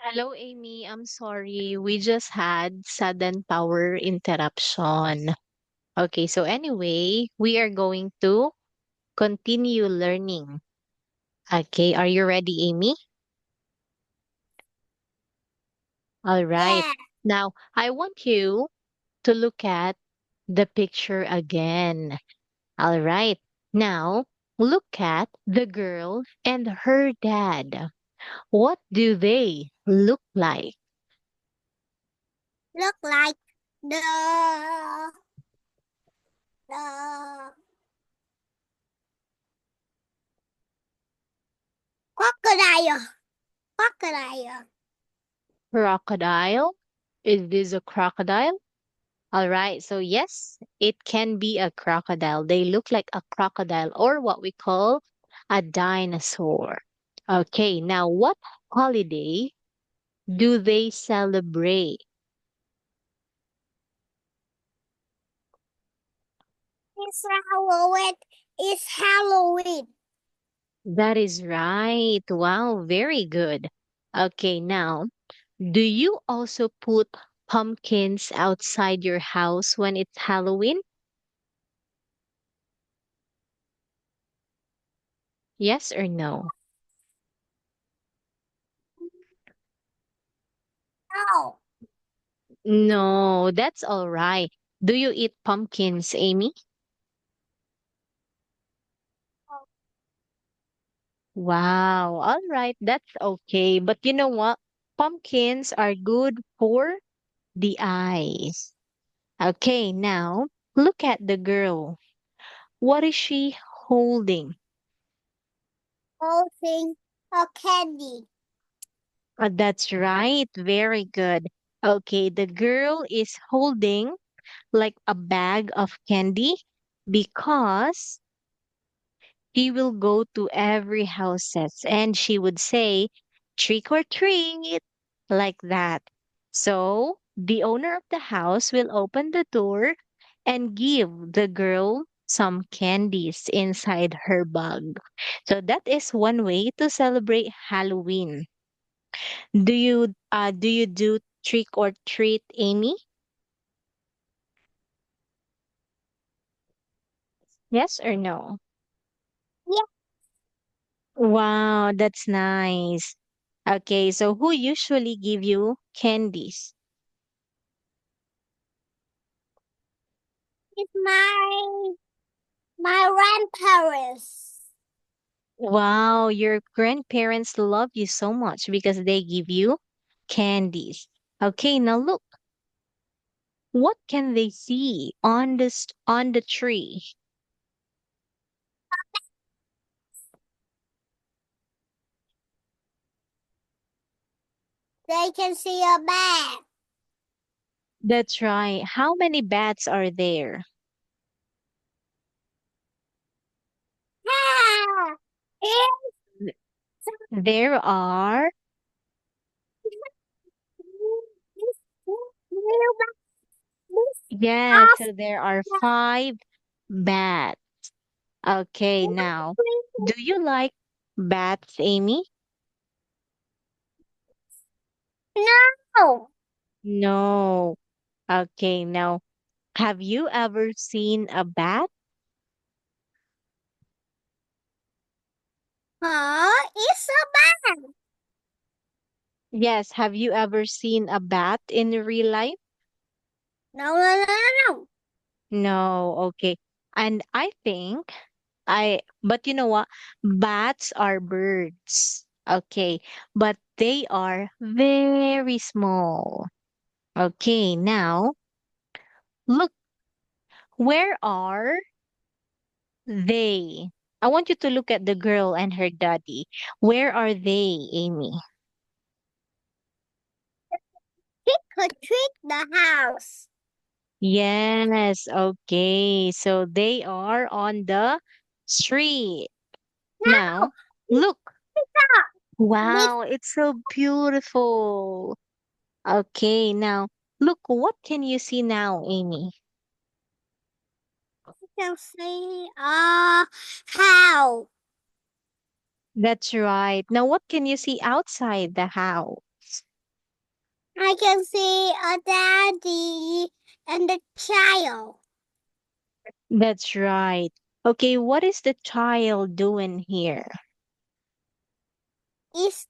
Hello, Amy. I'm sorry. We just had sudden power interruption. Okay, so anyway, we are going to continue learning. Okay, are you ready, Amy? All right. Yeah. Now, I want you to look at the picture again. All right. Now, look at the girl and her dad. What do they look like? Look like the crocodile. Crocodile. Crocodile? Is this a crocodile? All right. So yes, it can be a crocodile. They look like a crocodile or what we call a dinosaur. Okay. Now, what holiday do they celebrate? It's Halloween. It's Halloween. That is right. Wow. Very good. Okay. Now, do you also put pumpkins outside your house when it's Halloween? Yes or no? No. No, that's all right. Do you eat pumpkins, Amy? Wow. All right. That's okay. But you know what? Pumpkins are good for the eyes. Okay. Now look at the girl. What is she holding? Holding a candy. That's right. Very good. Okay. The girl is holding like a bag of candy because she will go to every houses and she would say, trick or treat, like that. So the owner of the house will open the door and give the girl some candies inside her bag. So that is one way to celebrate Halloween. Do you do trick or treat, Amy? Yes or no? Yeah. Wow, that's nice. Okay, so who usually give you candies? It's my grandparents. Wow, your grandparents love you so much because they give you candies. Okay, now look, what can they see on on the tree? They can see a bag. That's right. How many bats are there? Ah, it's Th- There are, yeah, so there are five bats. Okay, now, do you like bats, Amy? No. No. Okay, now, have you ever seen a bat? Huh? It's a bag. Yes, have you ever seen a bat in real life? No, no, no, no, no. No, okay. And I think but you know what? Bats are birds. Okay, but they are very small. Okay, now look, where are they? I want you to look at the girl and her daddy. Where are they, Amy? Could trick the house. Yes, okay. So they are on the street. No, Now, look. this Wow, it's so beautiful. Okay, now, look, what can you see now, Amy? can see how. That's right. Now, what can you see outside the house? I can see a daddy and a child. That's right. Okay, what is the child doing here? Is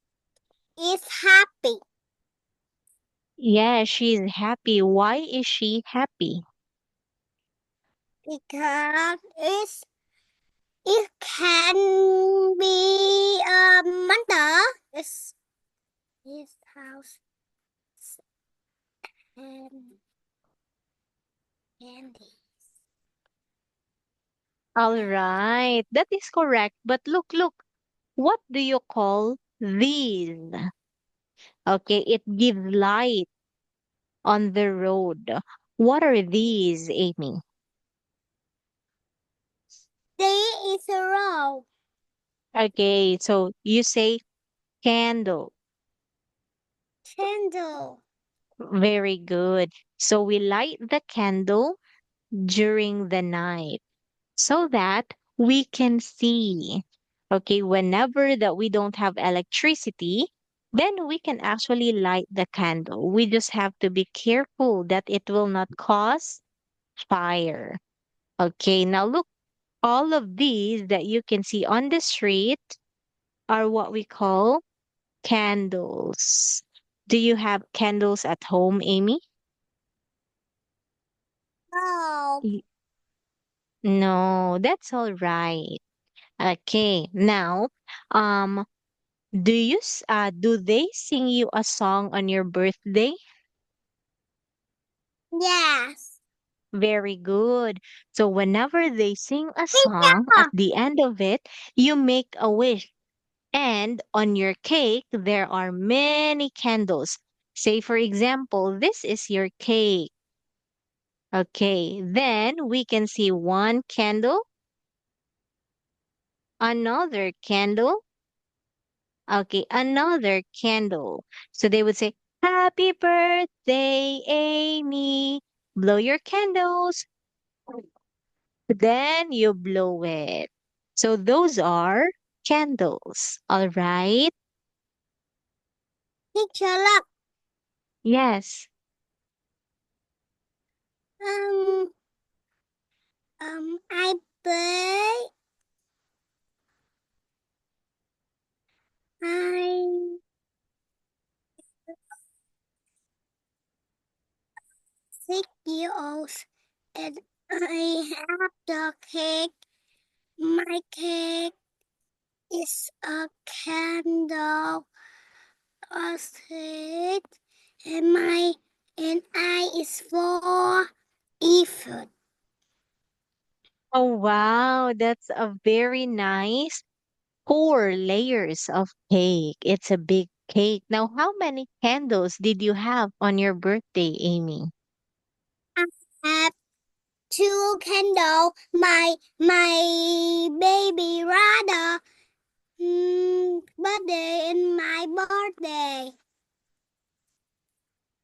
is happy Yeah, she's happy. Why is she happy? because it can be a mother. It's his house and candy. All right, that is correct. But look, look, what do you call these? Okay, it gives light on the road. What are these, Amy? There is a row. Okay, so you say candle. Candle. Very good. So we light the candle during the night so that we can see. Okay, whenever that we don't have electricity, then we can actually light the candle. We just have to be careful that it will not cause fire. Okay, now look, all of these that you can see on the street are what we call candles. Do you have candles at home, Amy? Oh, Y- No, that's all right. Okay, now, um, do they sing you a song on your birthday? yes. Very good. So whenever they sing a song, at Teacher. the end of it, you make a wish. And on your cake, there are many candles. Say, for example, this is your cake. Okay, then we can see one candle, another candle, okay, another candle. So they would say, Happy birthday, Amy. Blow your candles. Then you blow it. So those are candles. All right. Teacher, look. Yes. Um, I play. I 6 years and I have the cake. My cake is a candle, a seed, and my and I is for effort. Oh, wow. That's a very nice 4 layers of cake. It's a big cake. Now, how many candles did you have on your birthday, Amy? I have two candle. My baby brother birthday and my birthday.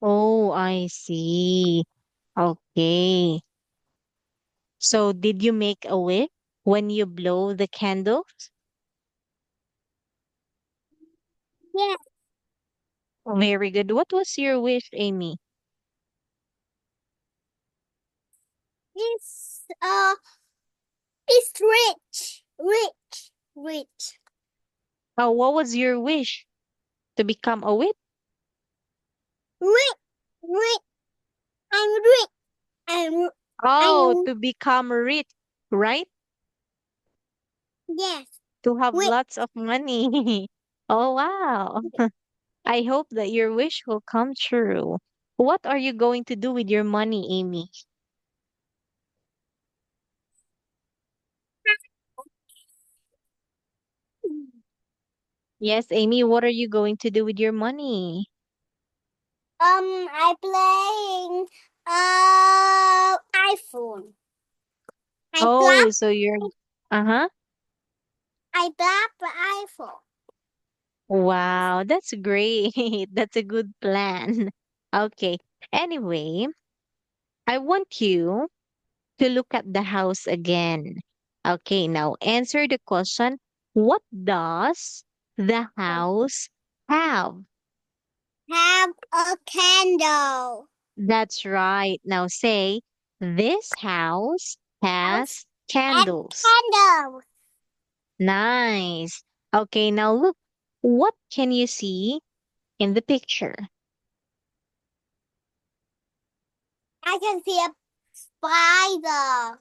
Oh, I see. Okay. So, did you make a wish when you blow the candles? Yes, Very good. What was your wish, Amy? it's rich. Oh, what was your wish? To become a witch? Rich, rich. I'm rich. I'm, Oh, I'm, to become rich, right? yes, To have rich. lots of money. Oh, wow. I hope that your wish will come true. What are you going to do with your money, Amy? Yes, Amy, what are you going to do with your money? I playing, iPhone. I Oh, clap, so you're, uh-huh. I clap the iPhone. Wow, that's great. That's a good plan. Okay. Anyway, I want you to look at the house again. Okay, now answer the question. What does the house have? have a candle. That's right. Now say, this house House has and candles. candles. Nice. Okay, now look, what can you see in the picture? I can see a spider.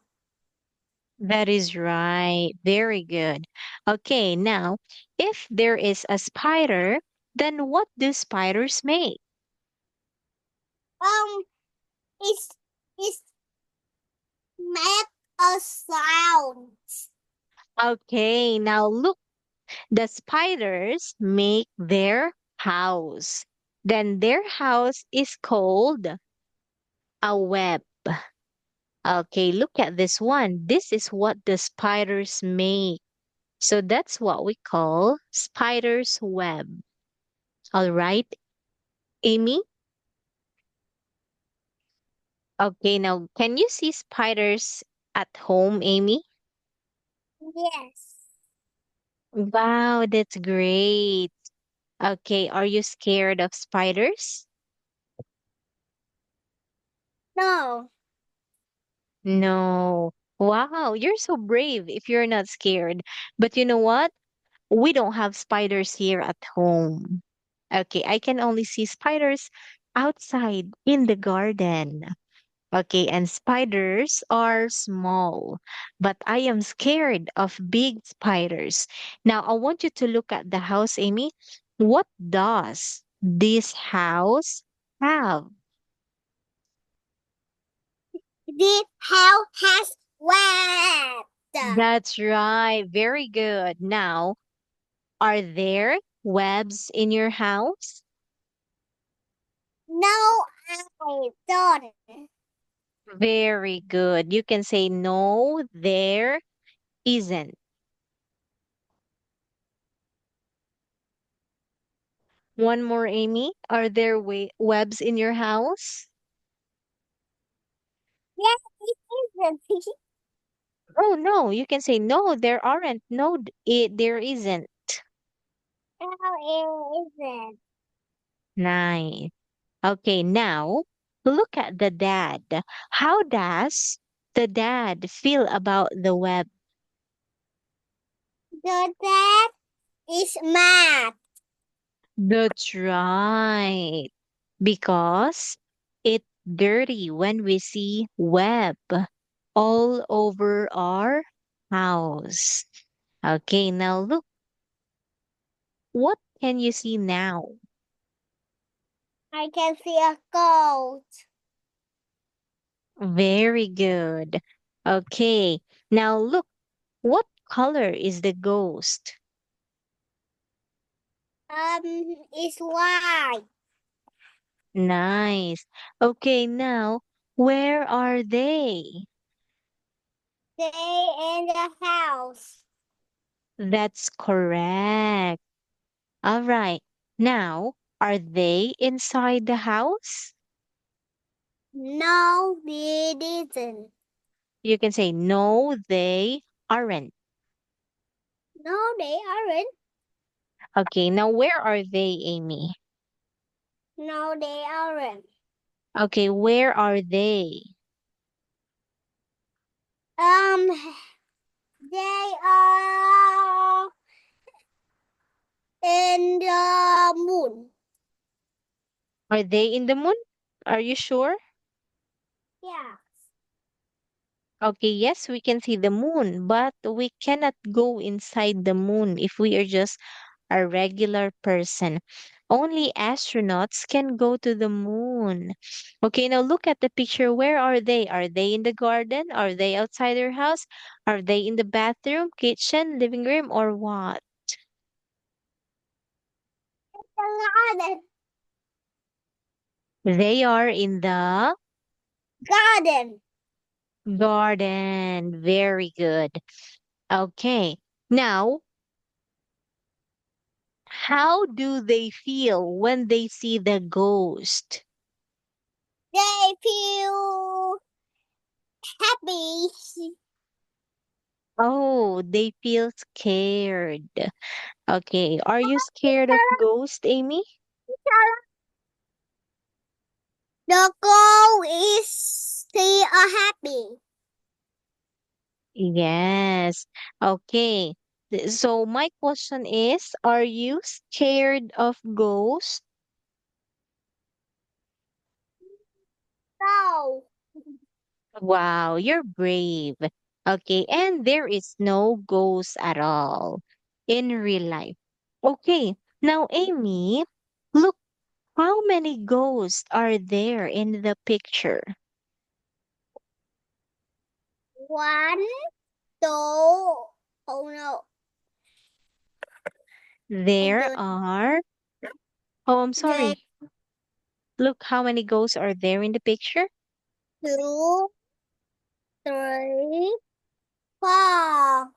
That is right. Very good. Okay, now, if there is a spider, then what do spiders make? Um, it's it's make a sound. Okay, now look, the spiders make their house. Then their house is called a web. Okay, look at this one. This is what the spiders make. So that's what we call spider's web. All right, Amy? Okay, now can you see spiders at home, Amy? Yes. Wow, that's great. Okay, are you scared of spiders? No. No. Wow, you're so brave if you're not scared. But you know what? We don't have spiders here at home. Okay, I can only see spiders outside in the garden. Okay, and spiders are small, but I am scared of big spiders. Now, I want you to look at the house, Amy. What does this house have? This house has webs. That's right. Very good. Now, are there webs in your house? No, I don't. Very good. You can say, no, there isn't. One more, Amy. Are there webs in your house? Yes, it isn't. Oh, no. You can say, no, there aren't. No, there isn't. No, it isn't. Nice. Okay, now look at the dad. How does the dad feel about the web? The dad is mad. That's right. Because it's dirty when we see web all over our house. Okay, now look, what can you see now? I can see a goat. Very good. Okay, now look, what color is the ghost? It's white. Nice. Okay, now, where are they? They in the house. That's correct. All right. Now, are they inside the house? No, they didn't. You can say, no, they aren't. No, they aren't. Okay, now where are they, Amy? No, they aren't. Okay, where are they? Um, they are in the moon. Are they in the moon? Are you sure? Yeah. Okay, yes, we can see the moon, but we cannot go inside the moon if we are just a regular person. Only astronauts can go to the moon. Okay, now look at the picture. Where are they? Are they in the garden? Are they outside their house? Are they in the bathroom, kitchen, living room, or what? The garden. They are in the Garden. garden. Very good. Okay, now, how do they feel when they see the ghost? They feel happy. Oh, they feel scared. Okay, are you scared of ghosts, Amy? The goal is stay happy. Yes. Okay. So my question is, are you scared of ghosts? No. Wow, you're brave. Okay, and there is no ghost at all in real life. Okay, now Amy, look how many ghosts are there in the picture. One, two. Oh no. And There the are, oh, I'm the sorry. Look how many ghosts are there in the picture. two, three, four,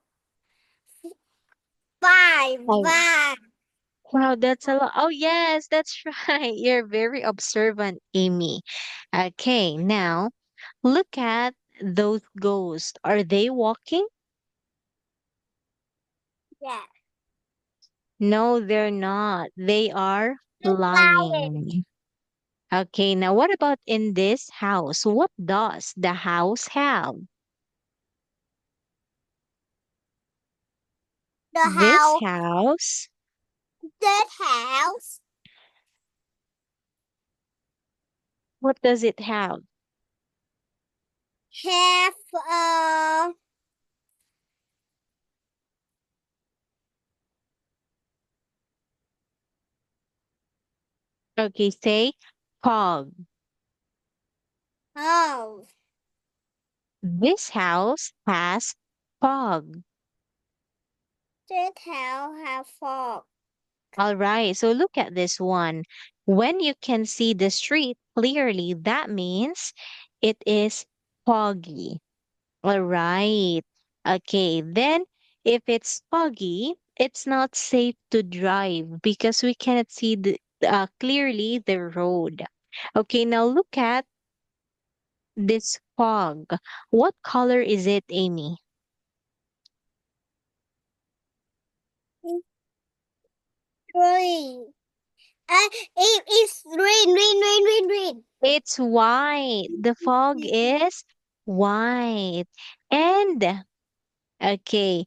five, Oh, five. wow, that's a lot. Oh, yes, that's right. You're very observant, Amy. Okay, now look at those ghosts. Are they walking? Yeah. No, they're not. They are The flying. flying. Okay, now what about in this house? What does the house have? The This house. house, That house what does it have? have Okay, say fog. house. This house has fog. That house have fog. All right, so look at this one. When you can see the street clearly, that means it is foggy. All right. Okay, then if it's foggy, it's not safe to drive because we cannot see clearly the road. Okay, now look at this fog. What color is it, Amy? Green. It is green, green, green, green, green. It's white. The fog is white. And okay,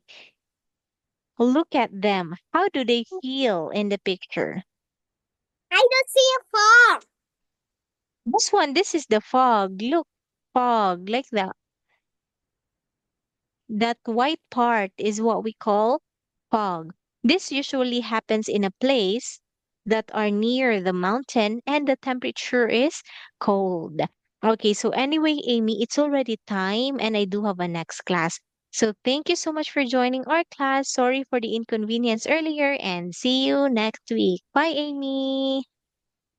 look at them. How do they feel in the picture? I don't see a fog. This one, this is the fog. Look, fog, like that white part is what we call fog. This usually happens in a place that are near the mountain and the temperature is cold. Okay, so anyway, Amy, it's already time and I do have a next class. So thank you so much for joining our class. Sorry for the inconvenience earlier and see you next week. Bye, Amy.